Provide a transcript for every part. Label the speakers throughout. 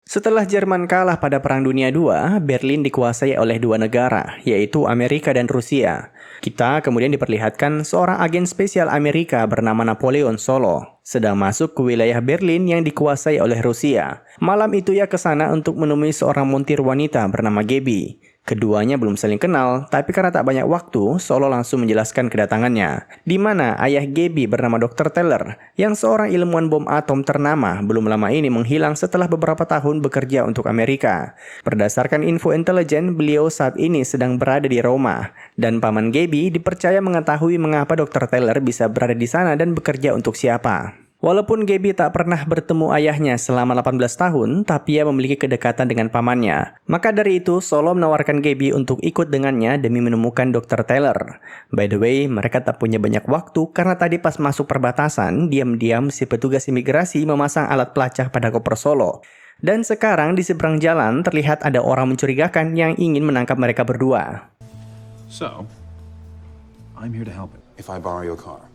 Speaker 1: Setelah Jerman kalah pada Perang Dunia II, Berlin dikuasai oleh dua negara, yaitu Amerika dan Rusia. Kita kemudian diperlihatkan seorang agen spesial Amerika bernama Napoleon Solo sedang masuk ke wilayah Berlin yang dikuasai oleh Rusia. Malam itu ia ke sana untuk menemui seorang montir wanita bernama Gaby. Keduanya belum saling kenal, tapi karena tak banyak waktu, Solo langsung menjelaskan kedatangannya. Di mana ayah Gaby bernama Dr. Teller, yang seorang ilmuwan bom atom ternama, belum lama ini menghilang setelah beberapa tahun bekerja untuk Amerika. Berdasarkan info intelijen, beliau saat ini sedang berada di Roma. Dan paman Gaby dipercaya mengetahui mengapa Dr. Teller bisa berada di sana dan bekerja untuk siapa. Walaupun Gaby tak pernah bertemu ayahnya selama 18 tahun, tapi ia memiliki kedekatan dengan pamannya. Maka dari itu, Solo menawarkan Gaby untuk ikut dengannya demi menemukan Dr. Taylor. By the way, mereka tak punya banyak waktu karena tadi pas masuk perbatasan, diam-diam si petugas imigrasi memasang alat pelacak pada koper Solo. Dan sekarang di seberang jalan terlihat ada orang mencurigakan yang ingin menangkap mereka berdua.
Speaker 2: So, I'm here to help it.
Speaker 3: If I borrow your car.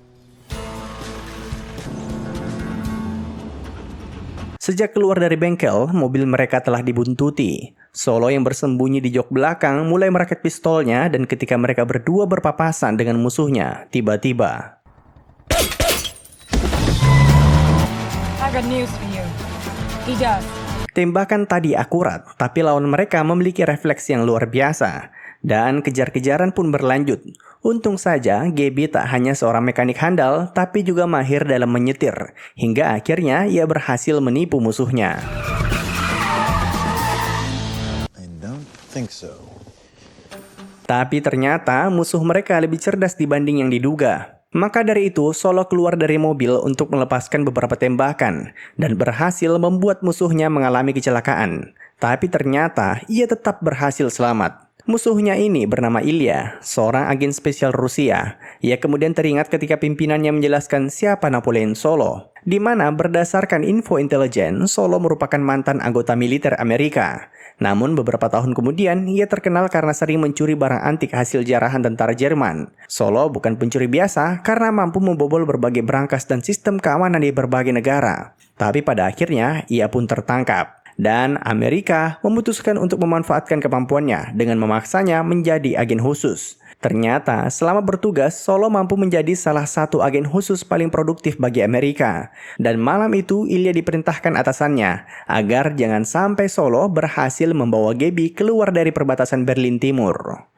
Speaker 1: Sejak keluar dari bengkel, mobil mereka telah dibuntuti. Solo yang bersembunyi di jok belakang mulai merakit pistolnya dan ketika mereka berdua berpapasan dengan musuhnya, tiba-tiba
Speaker 4: I got news for you. He does.
Speaker 1: tembakan tadi akurat, tapi lawan mereka memiliki refleks yang luar biasa. Dan kejar-kejaran pun berlanjut. Untung saja, Gaby tak hanya seorang mekanik handal, tapi juga mahir dalam menyetir. Hingga akhirnya ia berhasil menipu musuhnya.
Speaker 3: I don't think so.
Speaker 1: Tapi ternyata musuh mereka lebih cerdas dibanding yang diduga. Maka dari itu, Solo keluar dari mobil untuk melepaskan beberapa tembakan dan berhasil membuat musuhnya mengalami kecelakaan. Tapi ternyata ia tetap berhasil selamat. Musuhnya ini bernama Ilya, seorang agen spesial Rusia. Ia kemudian teringat ketika pimpinannya menjelaskan siapa Napoleon Solo, di mana berdasarkan info intelijen, Solo merupakan mantan anggota militer Amerika. Namun beberapa tahun kemudian, ia terkenal karena sering mencuri barang antik hasil jarahan tentara Jerman. Solo bukan pencuri biasa karena mampu membobol berbagai brankas dan sistem keamanan di berbagai negara. Tapi pada akhirnya, ia pun tertangkap. Dan Amerika memutuskan untuk memanfaatkan kemampuannya dengan memaksanya menjadi agen khusus. Ternyata selama bertugas, Solo mampu menjadi salah satu agen khusus paling produktif bagi Amerika. Dan malam itu Ilya diperintahkan atasannya agar jangan sampai Solo berhasil membawa Gaby keluar dari perbatasan Berlin Timur.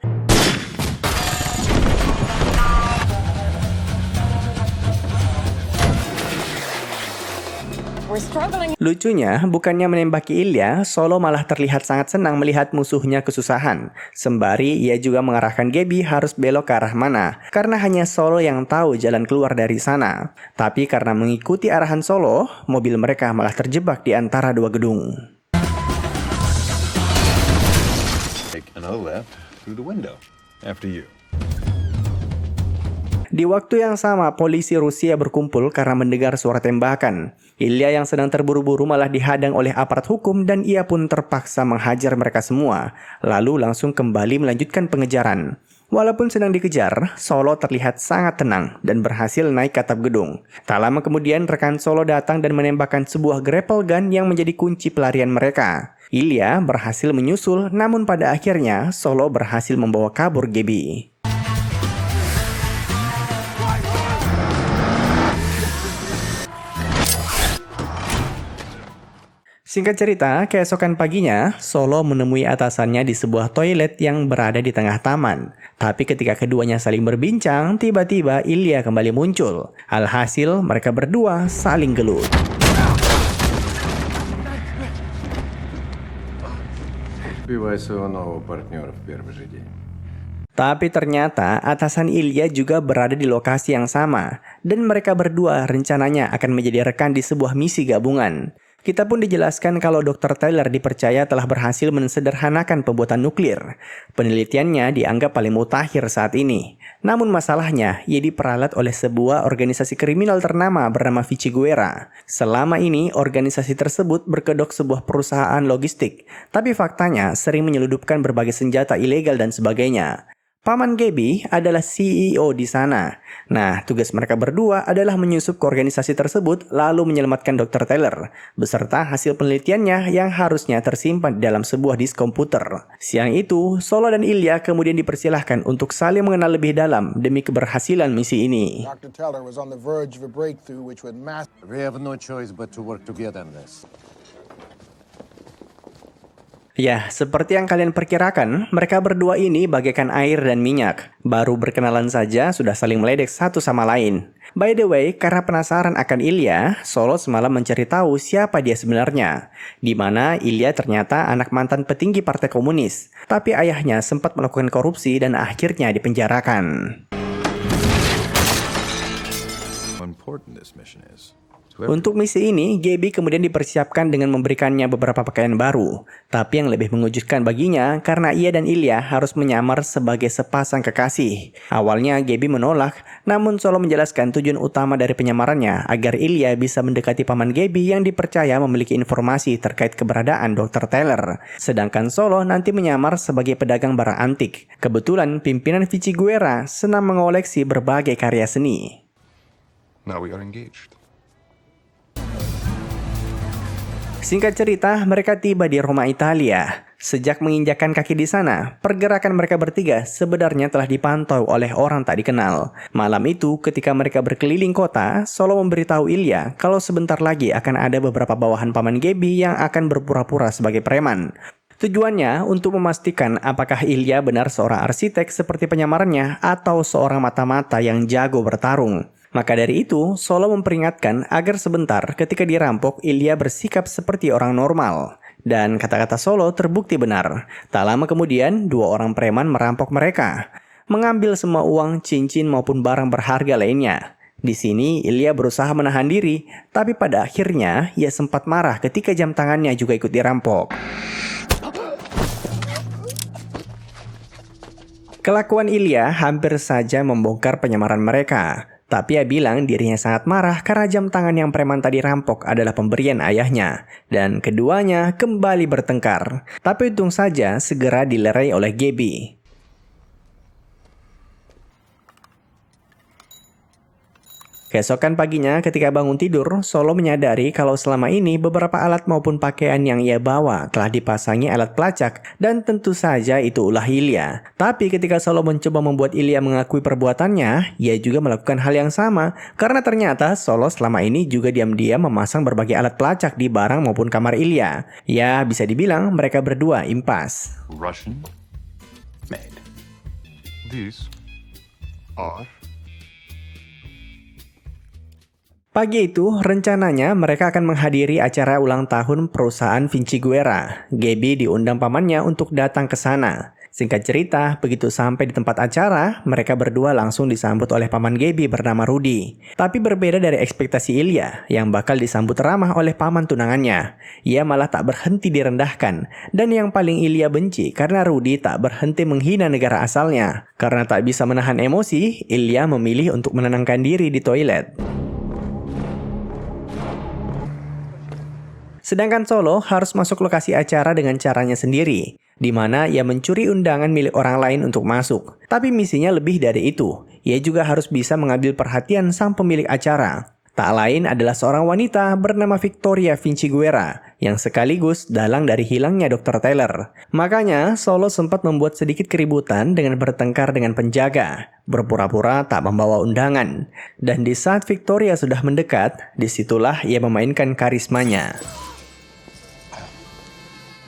Speaker 1: Lucunya, bukannya menembaki Ilya, Solo malah terlihat sangat senang melihat musuhnya kesusahan. Sembari ia juga mengarahkan Gaby harus belok ke arah mana, karena hanya Solo yang tahu jalan keluar dari sana. Tapi karena mengikuti arahan Solo, mobil mereka malah terjebak di antara dua gedung.
Speaker 3: Take another left through the window. After you.
Speaker 1: Di waktu yang sama, polisi Rusia berkumpul karena mendengar suara tembakan. Ilya yang sedang terburu-buru malah dihadang oleh aparat hukum dan ia pun terpaksa menghajar mereka semua. Lalu langsung kembali melanjutkan pengejaran. Walaupun sedang dikejar, Solo terlihat sangat tenang dan berhasil naik ke atap gedung. Tak lama kemudian rekan Solo datang dan menembakkan sebuah grapple gun yang menjadi kunci pelarian mereka. Ilya berhasil menyusul, namun pada akhirnya Solo berhasil membawa kabur Gaby. Singkat cerita, keesokan paginya, Solo menemui atasannya di sebuah toilet yang berada di tengah taman. Tapi ketika keduanya saling berbincang, tiba-tiba Ilya kembali muncul. Alhasil, mereka berdua saling gelut.
Speaker 3: Убивай своего нового партнера в первый же день.
Speaker 1: Tapi ternyata atasan Ilya juga berada di lokasi yang sama. Dan mereka berdua rencananya akan menjadi rekan di sebuah misi gabungan. Kita pun dijelaskan kalau Dr. Taylor dipercaya telah berhasil mensederhanakan pembuatan nuklir. Penelitiannya dianggap paling mutakhir saat ini. Namun masalahnya, ia diperalat oleh sebuah organisasi kriminal ternama bernama Vichy Guerra. Selama ini, organisasi tersebut berkedok sebuah perusahaan logistik. Tapi faktanya sering menyeludupkan berbagai senjata ilegal dan sebagainya. Paman Gaby adalah CEO di sana. Nah, tugas mereka berdua adalah menyusup ke organisasi tersebut lalu menyelamatkan Dr. Taylor beserta hasil penelitiannya yang harusnya tersimpan di dalam sebuah disk komputer. Siang itu, Solo dan Ilya kemudian dipersilahkan untuk saling mengenal lebih dalam demi keberhasilan misi ini.
Speaker 5: Dr. Teller was on the verge of a breakthrough which would
Speaker 6: We have no choice but to work together on this.
Speaker 1: Ya, seperti yang kalian perkirakan, mereka berdua ini bagaikan air dan minyak. Baru berkenalan saja sudah saling meledek satu sama lain. By the way, karena penasaran akan Ilya, Solo semalam mencari tahu siapa dia sebenarnya. Di mana Ilya ternyata anak mantan petinggi Partai Komunis. Tapi ayahnya sempat melakukan korupsi dan akhirnya dipenjarakan.
Speaker 3: How important this mission is.
Speaker 1: Untuk misi ini, Gaby kemudian dipersiapkan dengan memberikannya beberapa pakaian baru. Tapi yang lebih mengejutkan baginya, karena ia dan Ilya harus menyamar sebagai sepasang kekasih. Awalnya Gaby menolak, namun Solo menjelaskan tujuan utama dari penyamarannya agar Ilya bisa mendekati paman Gaby yang dipercaya memiliki informasi terkait keberadaan Dr. Taylor. Sedangkan Solo nanti menyamar sebagai pedagang barang antik. Kebetulan pimpinan Vichiguera senang mengoleksi berbagai karya seni.
Speaker 3: Now we are engaged.
Speaker 1: Singkat cerita, mereka tiba di Roma, Italia. Sejak menginjakkan kaki di sana, pergerakan mereka bertiga sebenarnya telah dipantau oleh orang tak dikenal. Malam itu, ketika mereka berkeliling kota, Solo memberitahu Ilya kalau sebentar lagi akan ada beberapa bawahan paman Gaby yang akan berpura-pura sebagai preman. Tujuannya untuk memastikan apakah Ilya benar seorang arsitek seperti penyamarannya atau seorang mata-mata yang jago bertarung. Maka dari itu, Solo memperingatkan agar sebentar ketika dirampok, Ilya bersikap seperti orang normal. Dan kata-kata Solo terbukti benar. Tak lama kemudian, 2 orang preman merampok mereka. Mengambil semua uang, cincin maupun barang berharga lainnya. Di sini, Ilya berusaha menahan diri, tapi pada akhirnya ia sempat marah ketika jam tangannya juga ikut dirampok. Kelakuan Ilya hampir saja membongkar penyamaran mereka. Tapi ia bilang dirinya sangat marah karena jam tangan yang preman tadi rampok adalah pemberian ayahnya. Dan keduanya kembali bertengkar. Tapi untung saja segera dilerai oleh Gaby. Keesokan paginya ketika bangun tidur, Solo menyadari kalau selama ini beberapa alat maupun pakaian yang ia bawa telah dipasangi alat pelacak dan tentu saja itu ulah Ilya. Tapi ketika Solo mencoba membuat Ilya mengakui perbuatannya, ia juga melakukan hal yang sama karena ternyata Solo selama ini juga diam-diam memasang berbagai alat pelacak di barang maupun kamar Ilya. Ya, bisa dibilang mereka berdua impas.
Speaker 3: Russian made. These are.
Speaker 1: Pagi itu, rencananya mereka akan menghadiri acara ulang tahun perusahaan Vichiguera. Gaby diundang pamannya untuk datang ke sana. Singkat cerita, begitu sampai di tempat acara, mereka berdua langsung disambut oleh paman Gaby bernama Rudy. Tapi berbeda dari ekspektasi Ilya, yang bakal disambut ramah oleh paman tunangannya. Ia malah tak berhenti direndahkan. Dan yang paling Ilya benci karena Rudy tak berhenti menghina negara asalnya. Karena tak bisa menahan emosi, Ilya memilih untuk menenangkan diri di toilet. Sedangkan Solo harus masuk lokasi acara dengan caranya sendiri, di mana ia mencuri undangan milik orang lain untuk masuk. Tapi misinya lebih dari itu, ia juga harus bisa mengambil perhatian sang pemilik acara. Tak lain adalah seorang wanita bernama Victoria Vichiguera, yang sekaligus dalang dari hilangnya Dr. Taylor. Makanya, Solo sempat membuat sedikit keributan dengan bertengkar dengan penjaga, berpura-pura tak membawa undangan. Dan di saat Victoria sudah mendekat, disitulah ia memainkan karismanya.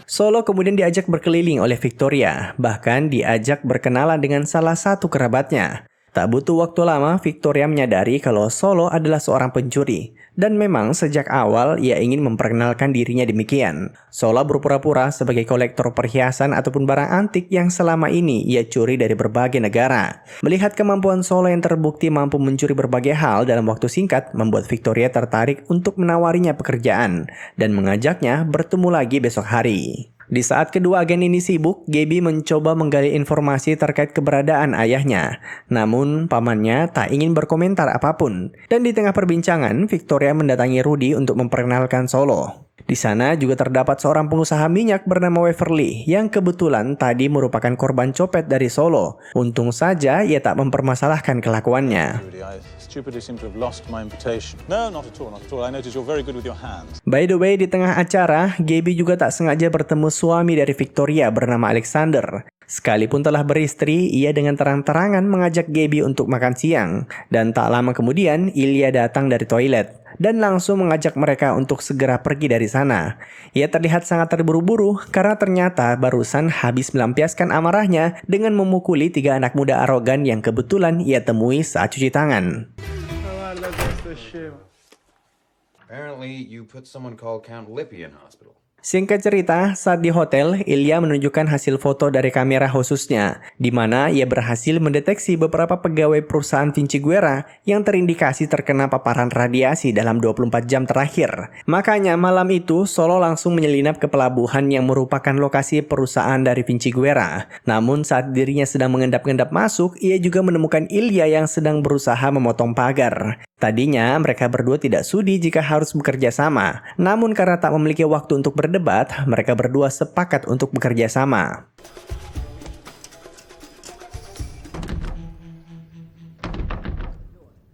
Speaker 1: Solo kemudian diajak berkeliling oleh Victoria, bahkan diajak berkenalan dengan salah satu kerabatnya. Tak butuh waktu lama, Victoria menyadari kalau Solo adalah seorang pencuri. Dan memang sejak awal ia ingin memperkenalkan dirinya demikian. Solo berpura-pura sebagai kolektor perhiasan ataupun barang antik yang selama ini ia curi dari berbagai negara. Melihat kemampuan Solo yang terbukti mampu mencuri berbagai hal dalam waktu singkat, membuat Victoria tertarik untuk menawarinya pekerjaan dan mengajaknya bertemu lagi besok hari. Di saat kedua agen ini sibuk, Gaby mencoba menggali informasi terkait keberadaan ayahnya. Namun, pamannya tak ingin berkomentar apapun. Dan di tengah perbincangan, Victoria mendatangi Rudy untuk memperkenalkan Solo. Di sana juga terdapat seorang pengusaha minyak bernama Waverly yang kebetulan tadi merupakan korban copet dari Solo. Untung saja ia tak mempermasalahkan kelakuannya.
Speaker 7: I stupidly seem to have lost my invitation. No, not at all, not at all. I notice you're very good with your hands.
Speaker 1: By the way, di tengah acara, Gaby juga tak sengaja bertemu suami dari Victoria bernama Alexander. Sekalipun telah beristri, ia dengan terang-terangan mengajak Gaby untuk makan siang. Dan tak lama kemudian, Ilya datang dari toilet dan langsung mengajak mereka untuk segera pergi dari sana. Ia terlihat sangat terburu-buru karena ternyata barusan habis melampiaskan amarahnya dengan memukuli 3 anak muda arogan yang kebetulan ia temui saat cuci tangan.
Speaker 3: Apparently, you put someone called Count Lippy in hospital.
Speaker 1: Singkat cerita, saat di hotel, Ilya menunjukkan hasil foto dari kamera khususnya, di mana ia berhasil mendeteksi beberapa pegawai perusahaan Vinciguerra yang terindikasi terkena paparan radiasi dalam 24 jam terakhir. Makanya malam itu, Solo langsung menyelinap ke pelabuhan yang merupakan lokasi perusahaan dari Vinciguerra. Namun saat dirinya sedang mengendap-endap masuk, ia juga menemukan Ilya yang sedang berusaha memotong pagar. Tadinya mereka berdua tidak sudi jika harus bekerja sama, namun karena tak memiliki waktu untuk berdebat, mereka berdua sepakat untuk bekerja sama.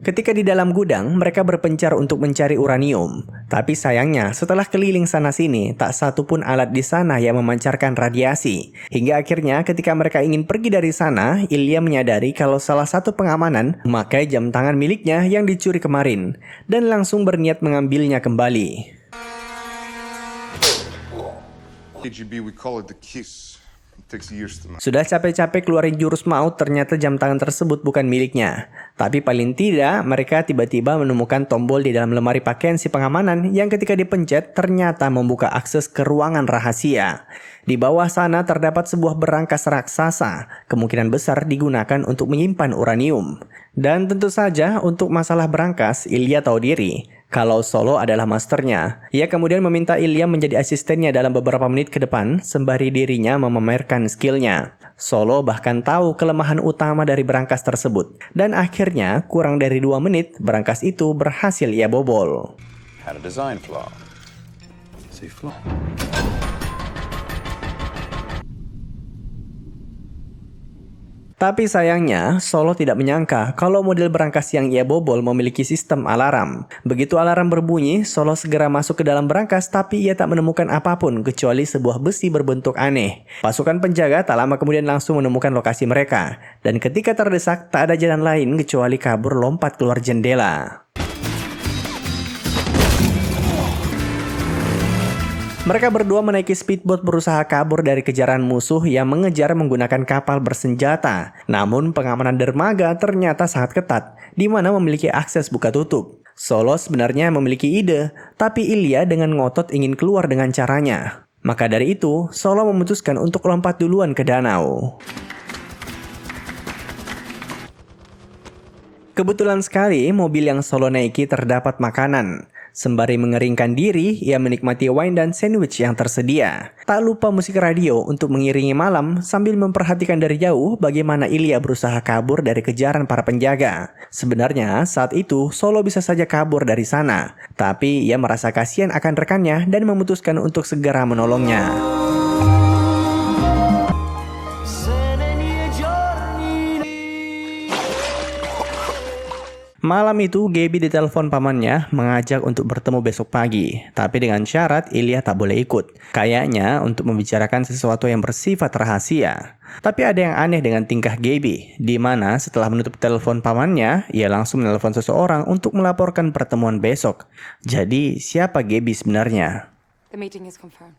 Speaker 1: Ketika di dalam gudang, mereka berpencar untuk mencari uranium. Tapi sayangnya, setelah keliling sana-sini, tak satu pun alat di sana yang memancarkan radiasi. Hingga akhirnya ketika mereka ingin pergi dari sana, Ilya menyadari kalau salah satu pengamanan memakai jam tangan miliknya yang dicuri kemarin, dan langsung berniat mengambilnya kembali.
Speaker 8: KGB, we call it the kiss. It takes years to know.
Speaker 1: Sudah capek-capek keluarin jurus maut, ternyata jam tangan tersebut bukan miliknya. Tapi paling tidak, mereka tiba-tiba menemukan tombol di dalam lemari pakaian si pengamanan yang ketika dipencet ternyata membuka akses ke ruangan rahasia. Di bawah sana terdapat sebuah berangkas raksasa, kemungkinan besar digunakan untuk menyimpan uranium. Dan tentu saja untuk masalah berangkas, Ilya tahu diri kalau Solo adalah masternya. Ia kemudian meminta Ilya menjadi asistennya dalam beberapa menit ke depan, sembari dirinya memamerkan skillnya. Solo bahkan tahu kelemahan utama dari berangkas tersebut. Dan akhirnya, kurang dari 2 menit, berangkas itu berhasil ia bobol.
Speaker 3: Had a design flaw. Say flaw.
Speaker 1: Tapi sayangnya, Solo tidak menyangka kalau model berangkas yang ia bobol memiliki sistem alarm. Begitu alarm berbunyi, Solo segera masuk ke dalam berangkas tapi ia tak menemukan apapun kecuali sebuah besi berbentuk aneh. Pasukan penjaga tak lama kemudian langsung menemukan lokasi mereka. Dan ketika terdesak, tak ada jalan lain kecuali kabur lompat keluar jendela. Mereka berdua menaiki speedboat berusaha kabur dari kejaran musuh yang mengejar menggunakan kapal bersenjata. Namun pengamanan dermaga ternyata sangat ketat, di mana memiliki akses buka tutup. Solo sebenarnya memiliki ide, tapi Ilya dengan ngotot ingin keluar dengan caranya. Maka dari itu, Solo memutuskan untuk lompat duluan ke danau. Kebetulan sekali mobil yang Solo naiki terdapat makanan. Sembari mengeringkan diri, ia menikmati wine dan sandwich yang tersedia. Tak lupa musik radio untuk mengiringi malam sambil memperhatikan dari jauh bagaimana Ilya berusaha kabur dari kejaran para penjaga. Sebenarnya saat itu Solo bisa saja kabur dari sana, tapi ia merasa kasihan akan rekannya dan memutuskan untuk segera menolongnya. Malam itu, Gaby ditelepon pamannya mengajak untuk bertemu besok pagi. Tapi dengan syarat Ilya tak boleh ikut. Kayaknya untuk membicarakan sesuatu yang bersifat rahasia. Tapi ada yang aneh dengan tingkah Gaby, di mana setelah menutup telepon pamannya, ia langsung menelepon seseorang untuk melaporkan pertemuan besok. Jadi, siapa Gaby sebenarnya?
Speaker 4: The meeting is confirmed.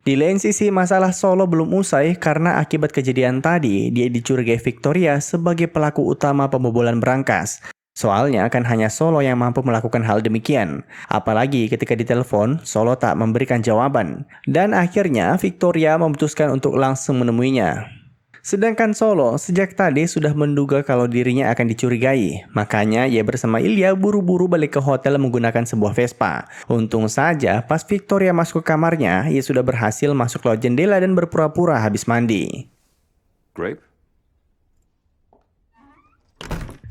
Speaker 1: Di lain sisi, masalah Solo belum usai karena akibat kejadian tadi, dia dicurigai Victoria sebagai pelaku utama pembobolan berangkas. Soalnya kan hanya Solo yang mampu melakukan hal demikian. Apalagi ketika ditelepon, Solo tak memberikan jawaban. Dan akhirnya Victoria memutuskan untuk langsung menemuinya. Sedangkan Solo sejak tadi sudah menduga kalau dirinya akan dicurigai. Makanya ia bersama Ilya buru-buru balik ke hotel menggunakan sebuah Vespa. Untung saja pas Victoria masuk ke kamarnya, ia sudah berhasil masuk lewat jendela dan berpura-pura habis mandi.
Speaker 3: Grape?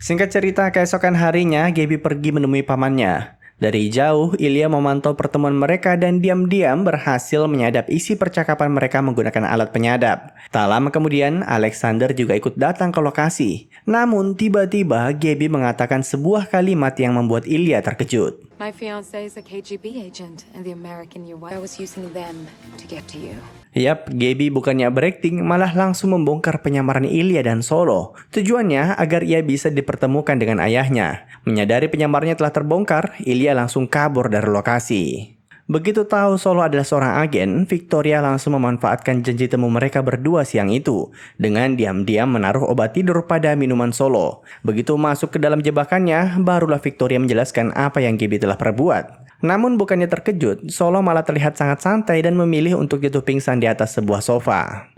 Speaker 1: Singkat cerita, keesokan harinya Gaby pergi menemui pamannya. Dari jauh, Ilya memantau pertemuan mereka dan diam-diam berhasil menyadap isi percakapan mereka menggunakan alat penyadap. Tak lama kemudian, Alexander juga ikut datang ke lokasi. Namun, tiba-tiba Gabby mengatakan sebuah kalimat yang membuat Ilya terkejut.
Speaker 9: My fiancé is a KGB agent, and the American you I was using them to get to you.
Speaker 1: Yap, Gabby bukannya berakting, malah langsung membongkar penyamaran Ilya dan Solo. Tujuannya agar ia bisa dipertemukan dengan ayahnya. Menyadari penyamarnya telah terbongkar, Ilya langsung kabur dari lokasi. Begitu tahu Solo adalah seorang agen, Victoria langsung memanfaatkan janji temu mereka berdua siang itu dengan diam-diam menaruh obat tidur pada minuman Solo. Begitu masuk ke dalam jebakannya, barulah Victoria menjelaskan apa yang Gabby telah perbuat. Namun bukannya terkejut, Solo malah terlihat sangat santai dan memilih untuk jatuh pingsan di atas sebuah sofa.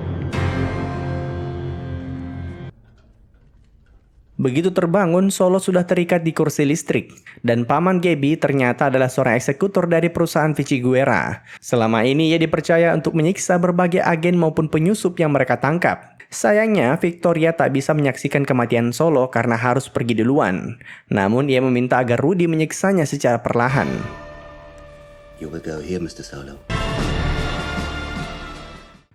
Speaker 1: Begitu terbangun, Solo sudah terikat di kursi listrik. Dan paman Gabby ternyata adalah seorang eksekutor dari perusahaan Vichiguera. Selama ini ia dipercaya untuk menyiksa berbagai agen maupun penyusup yang mereka tangkap. Sayangnya, Victoria tak bisa menyaksikan kematian Solo karena harus pergi duluan. Namun ia meminta agar Rudy menyiksanya secara perlahan.
Speaker 10: You will go here, Mr. Solo.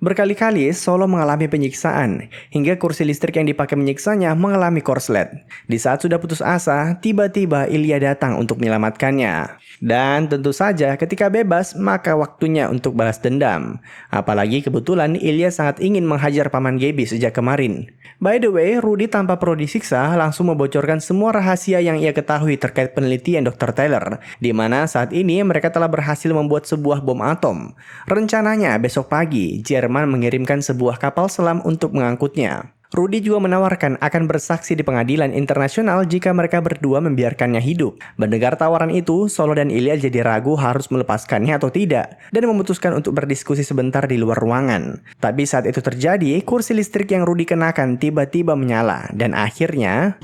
Speaker 1: Berkali-kali Solo mengalami penyiksaan, hingga kursi listrik yang dipakai menyiksanya mengalami korslet. Di saat sudah putus asa, tiba-tiba Ilya datang untuk menyelamatkannya. Dan tentu saja ketika bebas, maka waktunya untuk balas dendam. Apalagi kebetulan Ilya sangat ingin menghajar paman Gabby sejak kemarin. By the way, Rudy tanpa perlu disiksa langsung membocorkan semua rahasia yang ia ketahui terkait penelitian Dr. Taylor, di mana saat ini mereka telah berhasil membuat sebuah bom atom. Rencananya besok pagi, Jerman mengirimkan sebuah kapal selam untuk mengangkutnya. Rudy juga menawarkan akan bersaksi di pengadilan internasional jika mereka berdua membiarkannya hidup. Mendengar tawaran itu, Solo dan Ilya jadi ragu harus melepaskannya atau tidak, dan memutuskan untuk berdiskusi sebentar di luar ruangan. Tapi saat itu terjadi, kursi listrik yang Rudy kenakan tiba-tiba menyala, dan akhirnya...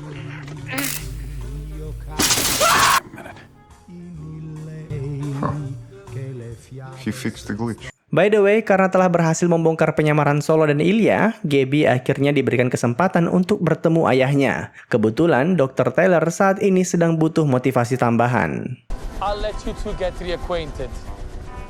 Speaker 8: He fixed the glitch.
Speaker 1: By the way, karena telah berhasil membongkar penyamaran Solo dan Ilya, Gabby akhirnya diberikan kesempatan untuk bertemu ayahnya. Kebetulan, Dr. Taylor saat ini sedang butuh motivasi tambahan.
Speaker 7: I'll let you two get reacquainted.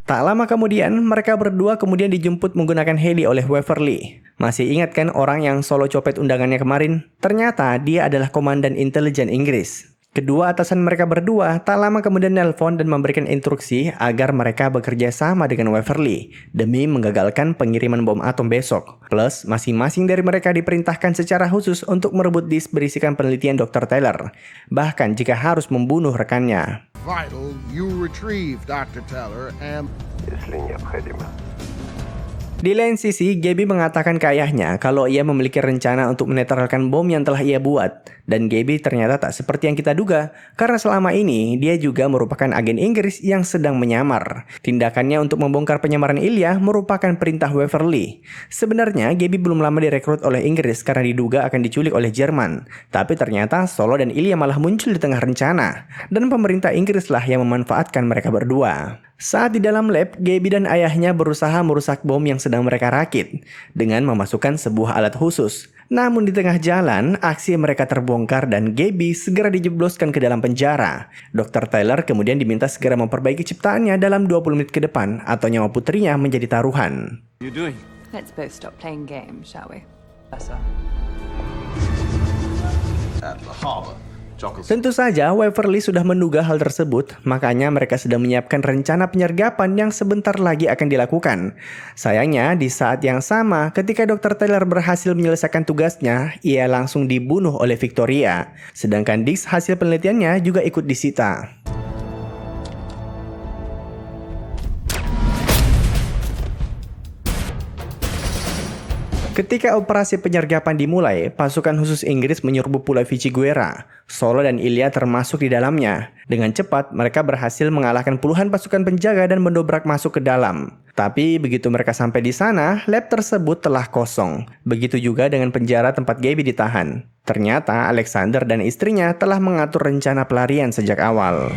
Speaker 1: Tak lama kemudian, mereka berdua kemudian dijemput menggunakan heli oleh Waverly. Masih ingat kan orang yang Solo copet undangannya kemarin? Ternyata dia adalah komandan intelijen Inggris. Kedua atasan mereka berdua tak lama kemudian nelpon dan memberikan instruksi agar mereka bekerja sama dengan Waverly demi menggagalkan pengiriman bom atom besok. Plus, masing-masing dari mereka diperintahkan secara khusus untuk merebut disk berisikan penelitian Dr. Taylor, bahkan jika harus membunuh rekannya.
Speaker 5: Vital, you retrieve Dr. Taylor and...
Speaker 1: Di lain sisi, Gabby mengatakan ke ayahnya kalau ia memiliki rencana untuk menetralkan bom yang telah ia buat. Dan Gabby ternyata tak seperti yang kita duga, karena selama ini dia juga merupakan agen Inggris yang sedang menyamar. Tindakannya untuk membongkar penyamaran Ilya merupakan perintah Waverly. Sebenarnya, Gabby belum lama direkrut oleh Inggris karena diduga akan diculik oleh Jerman. Tapi ternyata Solo dan Ilya malah muncul di tengah rencana. Dan pemerintah Inggris lah yang memanfaatkan mereka berdua. Saat di dalam lab, Gabby dan ayahnya berusaha merusak bom yang sedang mereka rakit dengan memasukkan sebuah alat khusus. Namun di tengah jalan, aksi mereka terbongkar dan Gabby segera dijebloskan ke dalam penjara. Dr. Taylor kemudian diminta segera memperbaiki ciptaannya dalam 20 menit ke depan atau nyawa putrinya menjadi taruhan.
Speaker 2: You doing?
Speaker 4: Let's both stop playing games, shall we?
Speaker 3: At the harbor.
Speaker 1: Tentu saja Waverly sudah menduga hal tersebut, makanya mereka sedang menyiapkan rencana penyergapan yang sebentar lagi akan dilakukan. Sayangnya, di saat yang sama, ketika Dr. Taylor berhasil menyelesaikan tugasnya, ia langsung dibunuh oleh Victoria. Sedangkan disk hasil penelitiannya juga ikut disita. Ketika operasi penyergapan dimulai, pasukan khusus Inggris menyerbu Pulau Vichiguera. Solo dan Ilya termasuk di dalamnya. Dengan cepat, mereka berhasil mengalahkan puluhan pasukan penjaga dan mendobrak masuk ke dalam. Tapi begitu mereka sampai di sana, lab tersebut telah kosong. Begitu juga dengan penjara tempat Gabby ditahan. Ternyata Alexander dan istrinya telah mengatur rencana pelarian sejak awal.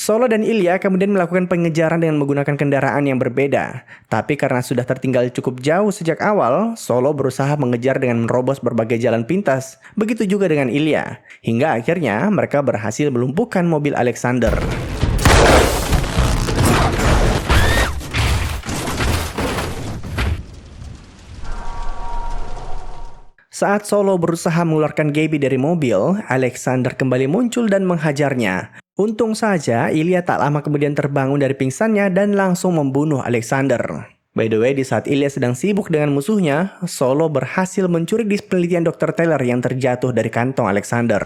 Speaker 1: Solo dan Ilya kemudian melakukan pengejaran dengan menggunakan kendaraan yang berbeda. Tapi karena sudah tertinggal cukup jauh sejak awal, Solo berusaha mengejar dengan menerobos berbagai jalan pintas. Begitu juga dengan Ilya. Hingga akhirnya mereka berhasil melumpuhkan mobil Alexander. Saat Solo berusaha mengeluarkan Gaby dari mobil, Alexander kembali muncul dan menghajarnya. Untung saja, Ilya tak lama kemudian terbangun dari pingsannya dan langsung membunuh Alexander. By the way, di saat Ilya sedang sibuk dengan musuhnya, Solo berhasil mencuri disk penelitian Dr. Taylor yang terjatuh dari kantong Alexander.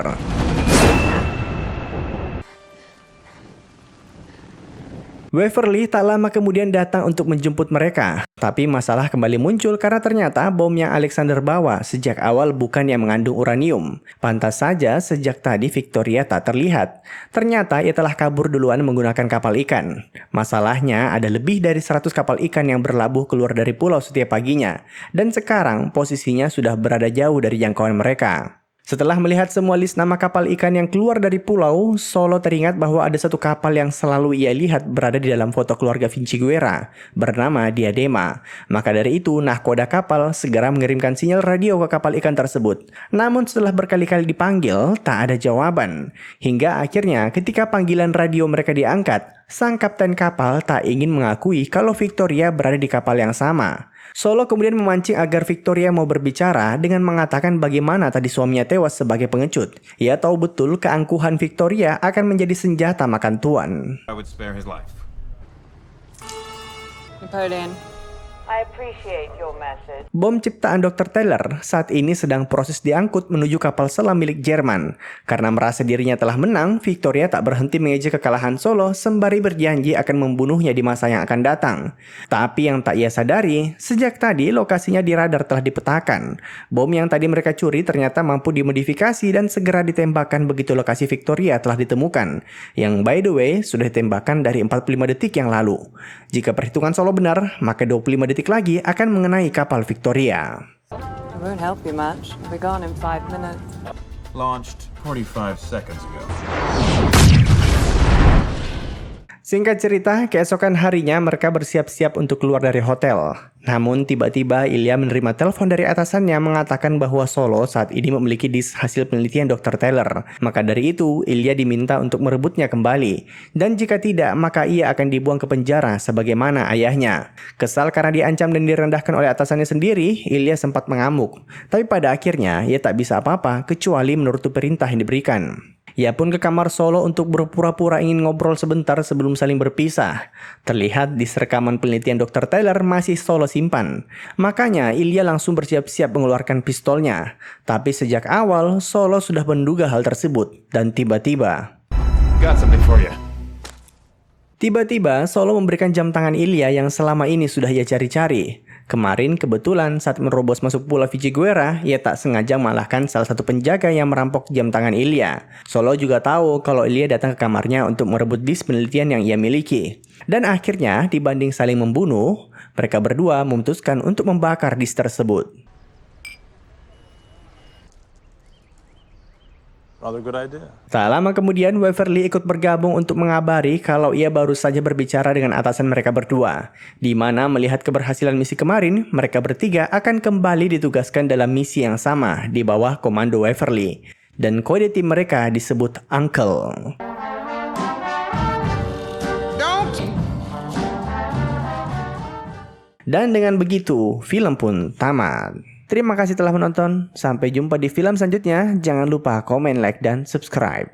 Speaker 1: Waverly tak lama kemudian datang untuk menjemput mereka. Tapi masalah kembali muncul karena ternyata bom yang Alexander bawa sejak awal bukan yang mengandung uranium. Pantas saja sejak tadi Victoria tak terlihat. Ternyata ia telah kabur duluan menggunakan kapal ikan. Masalahnya ada lebih dari 100 kapal ikan yang berlabuh keluar dari pulau setiap paginya. Dan sekarang posisinya sudah berada jauh dari jangkauan mereka. Setelah melihat semua list nama kapal ikan yang keluar dari pulau, Solo teringat bahwa ada satu kapal yang selalu ia lihat berada di dalam foto keluarga Vinciguerra, bernama Diadema. Maka dari itu, nahkoda kapal segera mengirimkan sinyal radio ke kapal ikan tersebut. Namun setelah berkali-kali dipanggil, tak ada jawaban. Hingga akhirnya ketika panggilan radio mereka diangkat, sang kapten kapal tak ingin mengakui kalau Victoria berada di kapal yang sama. Solo kemudian memancing agar Victoria mau berbicara dengan mengatakan bagaimana tadi suaminya tewas sebagai pengecut. Ia tahu betul keangkuhan Victoria akan menjadi senjata makan tuan.
Speaker 3: I would spare his life.
Speaker 4: Napoleon, I appreciate your message.
Speaker 1: Bom ciptaan Dr. Taylor saat ini sedang proses diangkut menuju kapal selam milik Jerman. Karena merasa dirinya telah menang, Victoria tak berhenti mengejek kekalahan Solo sembari berjanji akan membunuhnya di masa yang akan datang. Tapi yang tak ia sadari, sejak tadi lokasinya di radar telah dipetakan. Bom yang tadi mereka curi ternyata mampu dimodifikasi dan segera ditembakkan begitu lokasi Victoria telah ditemukan. Yang by the way, sudah ditembakkan dari 45 detik yang lalu. Jika perhitungan Solo benar, maka 25 detik lagi akan mengenai kapal Victoria.
Speaker 4: I won't help you much. We're gone in 5 minutes.
Speaker 3: Launched 45 seconds ago.
Speaker 1: Singkat cerita, keesokan harinya mereka bersiap-siap untuk keluar dari hotel. Namun tiba-tiba Ilya menerima telepon dari atasannya mengatakan bahwa Solo saat ini memiliki disk hasil penelitian Dr. Taylor. Maka dari itu, Ilya diminta untuk merebutnya kembali. Dan jika tidak, maka ia akan dibuang ke penjara sebagaimana ayahnya. Kesal karena diancam dan direndahkan oleh atasannya sendiri, Ilya sempat mengamuk. Tapi pada akhirnya, ia tak bisa apa-apa kecuali menuruti perintah yang diberikan. Ia pun ke kamar Solo untuk berpura-pura ingin ngobrol sebentar sebelum saling berpisah. Terlihat di rekaman penelitian Dr. Taylor masih Solo simpan. Makanya Ilya langsung bersiap-siap mengeluarkan pistolnya. Tapi sejak awal Solo sudah menduga hal tersebut. Dan tiba-tiba
Speaker 3: Got something for you.
Speaker 1: Tiba-tiba Solo memberikan jam tangan Ilya yang selama ini sudah ia cari-cari. Kemarin kebetulan saat menerobos masuk pulau Vinciguerra, ia tak sengaja mengalahkan salah satu penjaga yang merampok jam tangan Ilya. Solo juga tahu kalau Ilya datang ke kamarnya untuk merebut disk penelitian yang ia miliki. Dan akhirnya dibanding saling membunuh, mereka berdua memutuskan untuk membakar disk tersebut.
Speaker 7: Rather good idea.
Speaker 1: Tak lama kemudian Waverly ikut bergabung untuk mengabari kalau ia baru saja berbicara dengan atasan mereka berdua. Di mana melihat keberhasilan misi kemarin, mereka bertiga akan kembali ditugaskan dalam misi yang sama di bawah komando Waverly. Dan kode tim mereka disebut Uncle. Dan dengan begitu, film pun tamat. Terima kasih telah menonton. Sampai jumpa di film selanjutnya. Jangan lupa komen, like, dan subscribe.